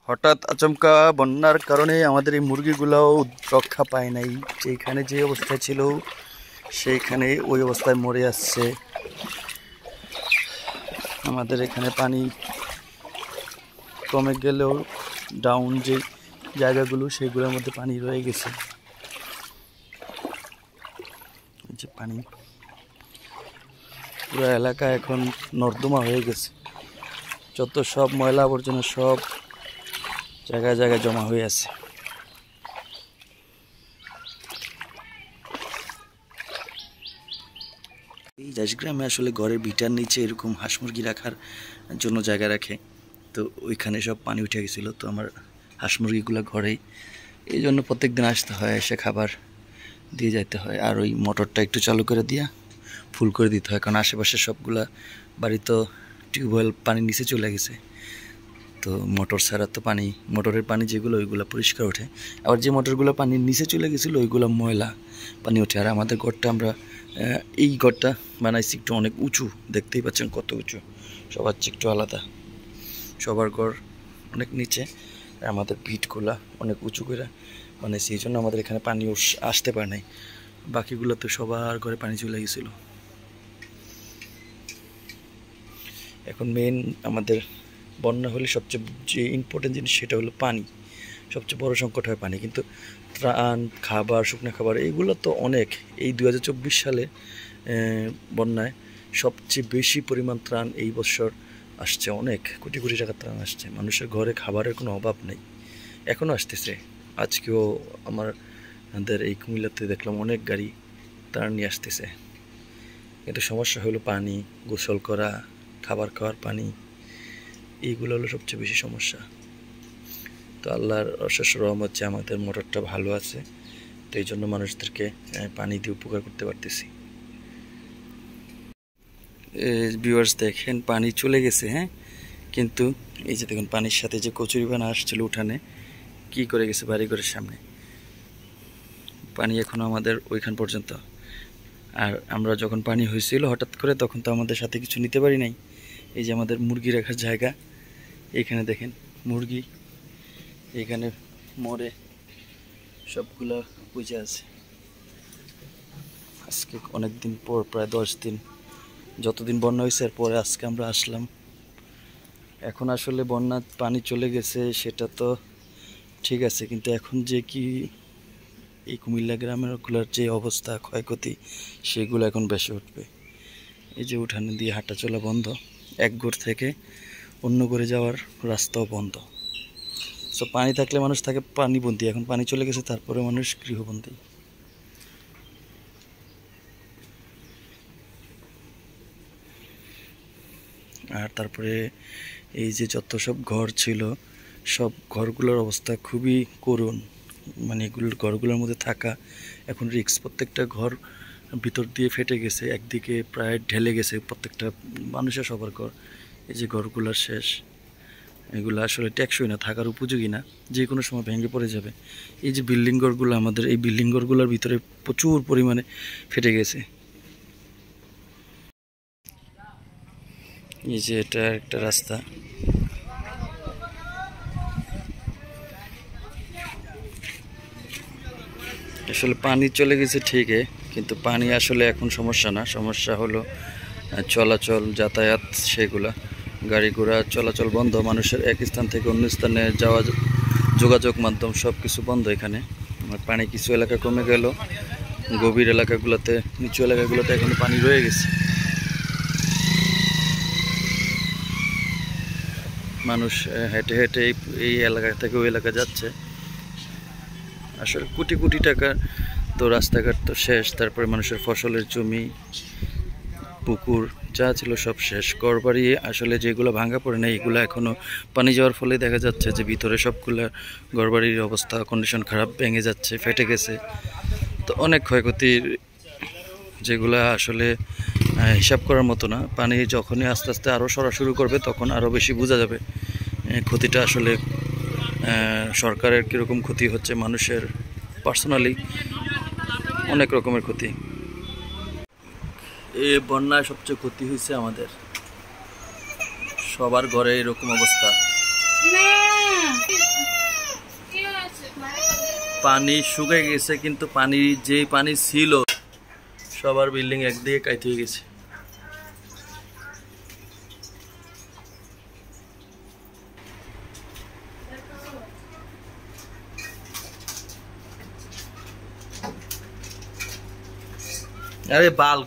হঠাৎ আচমকা বন্যার কারণে আমাদের এই মুরগিগুলোও রক্ষা পায় নাই। যেখানে যে অবস্থা ছিল সেইখানে ওই অবস্থায় মরে আসছে। আমাদের এখানে পানি কমে গেলেও ডাউন যে জায়গাগুলো সেগুলোর মধ্যে পানি রয়ে গেছে। যে পানি পুরো এলাকা এখন নর্দমা হয়ে গেছে। যত সব ময়লা আবর্জনা সব জায়গায় জায়গায় জমা হয়ে আছে। এই দাসগ্রামে আসলে ঘরের ভিটার নিচে এরকম হাঁস মুরগি রাখার জন্য জায়গা রাখে, তো ওইখানে সব পানি উঠে গেছিলো। তো আমার হাঁস মুরগিগুলো ঘরেই, এই জন্য প্রত্যেক দিন আসতে হয়, এসে খাবার দিয়ে যেতে হয়। আর ওই মোটরটা একটু চালু করে দিয়া ফুল করে দিতে হয়, কারণ আশেপাশে সবগুলা বাড়ি তো টিউবওয়েল পানির নিচে চলে গেছে। তো মোটর ছাড়া তো পানি, মোটরের পানি যেগুলো ওইগুলো পরিষ্কার ওঠে, আবার যে মোটরগুলো পানির নিচে চলে গেছিলো ওইগুলো ময়লা পানি ওঠে। আর আমাদের ঘরটা আমরা এই ঘরটা বানাইছি একটু অনেক উঁচু, দেখতেই পাচ্ছেন কত উঁচু, সবার চেয়ে একটু আলাদা। সবার ঘর অনেক নিচে, আমাদের ভিটগুলা অনেক উঁচু করে বানাইছি, এই জন্য আমাদের এখানে পানি আসতে পারে নাই। বাকিগুলোতে সবার ঘরে পানি চলে গেছিলো। এখন মেন আমাদের বন্যা হলে সবচেয়ে যে ইম্পর্টেন্ট জিনিস সেটা হলো পানি। সবচেয়ে বড় সংকট হয় পানি, কিন্তু ত্রাণ, খাবার, শুকনো খাবার এইগুলো তো অনেক। এই 2024 সালে বন্যায় সবচেয়ে বেশি পরিমাণ ত্রাণ এই বছর আসছে, অনেক কোটি কোটি টাকার ত্রাণ আসছে। মানুষের ঘরে খাবারের কোনো অভাব নেই, এখনও আসতেছে। আজকেও আমাদের এই কুমিল্লাতে দেখলাম অনেক গাড়ি ত্রাণ নিয়ে আসতেছে। কিন্তু সমস্যা হলো পানি, গোসল করা, খাবার খাওয়ার পানি, এইগুলো হলো সবচেয়ে বেশি সমস্যা। তো আল্লাহর অশেষ রহমত যে আমাদের মোটরটা ভালো আছে, তো এই জন্য মানুষদেরকে পানি দিয়ে উপকার করতে পারতেছি। ভিউয়ার্স দেখেন পানি চলে গেছে, হ্যাঁ, কিন্তু এই যে দেখুন পানির সাথে যে কচুরিপানা আসছিল উঠানে, কি করে গেছে বাড়িঘরের সামনে। পানি এখনো আমাদের ওইখান পর্যন্ত। আর আমরা যখন পানি হয়েছিল হঠাৎ করে, তখন তো আমাদের সাথে কিছু নিতে পারি নাই। এই যে আমাদের মুরগি রাখার জায়গা, এখানে দেখেন মুরগি এখানে মরে সবগুলা বুঝে আছে। আজকে অনেক দিন পর, প্রায় 10 দিন, যতদিন বন্যা হয়েছে এরপরে আজকে আমরা আসলাম। এখন আসলে বন্যা পানি চলে গেছে সেটা তো ঠিক আছে, কিন্তু এখন যে কি এই কুমিল্লা গ্রামেরগুলোর যে অবস্থা, ক্ষয়ক্ষতি, সেগুলো এখন বেশি উঠবে। এই যে উঠানে দিয়ে হাঁটা চলা বন্ধ, এক ঘর থেকে অন্য ঘরে যাওয়ার রাস্তাও বন্ধ। সো পানি থাকলে মানুষ থাকে পানিবন্দী, এখন পানি চলে গেছে তারপরে মানুষ গৃহবন্দী। আর তারপরে এই যে যত সব ঘর ছিল, সব ঘরগুলোর অবস্থা খুবই করুণ। মানে এগুলোর ঘরগুলোর মধ্যে থাকা এখন রিস্ক। প্রত্যেকটা ঘর ভিতর দিয়ে ফেটে গেছে, একদিকে প্রায় ঢেলে গেছে প্রত্যেকটা মানুষের, সবার ঘর। এই যে ঘরগুলোর শেষ, এগুলো আসলে টেকসই না, থাকার উপযোগী না, যে কোনো সময় ভেঙে পড়ে যাবে। এই যে বিল্ডিং ঘরগুলো, আমাদের এই বিল্ডিং ঘরগুলোর ভিতরে প্রচুর পরিমাণে ফেটে গেছে। এই যে এটা একটা রাস্তা, আসলে পানি চলে গেছে ঠিকই, কিন্তু পানি আসলে এখন সমস্যা না। সমস্যা হলো চলাচল, যাতায়াত, সেগুলা গাড়ি ঘোড়া চলাচল বন্ধ। মানুষের এক স্থান থেকে অন্য স্থানে যাওয়া, যোগাযোগ মাধ্যম সব কিছু বন্ধ এখানে। পানি কিছু এলাকা কমে গেল, গভীর এলাকাগুলোতে, নিচু এলাকাগুলোতে এখনো পানি রয়ে গেছে। মানুষ হেঁটে হেঁটে এই এলাকা থেকে ওই এলাকা যাচ্ছে। আসলে কোটি কোটি টাকা তো রাস্তাঘাট তো শেষ, তারপরে মানুষের ফসলের জমি, পুকুর যা ছিল সব শেষ। ঘরবাড়ি আসলে যেগুলো ভাঙা পড়ে না, এগুলো এখনও পানি যাওয়ার ফলে দেখা যাচ্ছে যে ভিতরে সবগুলো ঘরবাড়ির অবস্থা, কন্ডিশন খারাপ, ভেঙে যাচ্ছে, ফেটে গেছে। তো অনেক ক্ষয়ক্ষতির, যেগুলো আসলে হিসাব করার মতো না। পানি যখনই আস্তে আস্তে আরও সরা শুরু করবে তখন আরও বেশি বোঝা যাবে ক্ষতিটা আসলে সরকারের কীরকম ক্ষতি হচ্ছে, মানুষের পার্সোনালি অনেক রকমের ক্ষতি। এই বন্যায় সবচেয়ে ক্ষতি হয়েছে আমাদের, সবার ঘরে এরকম অবস্থা। পানি শুকিয়ে গেছে, কিন্তু পানি যেই পানি ছিল সবার বিল্ডিং একদিকে কাইতে হয়ে গেছে। আরে বাল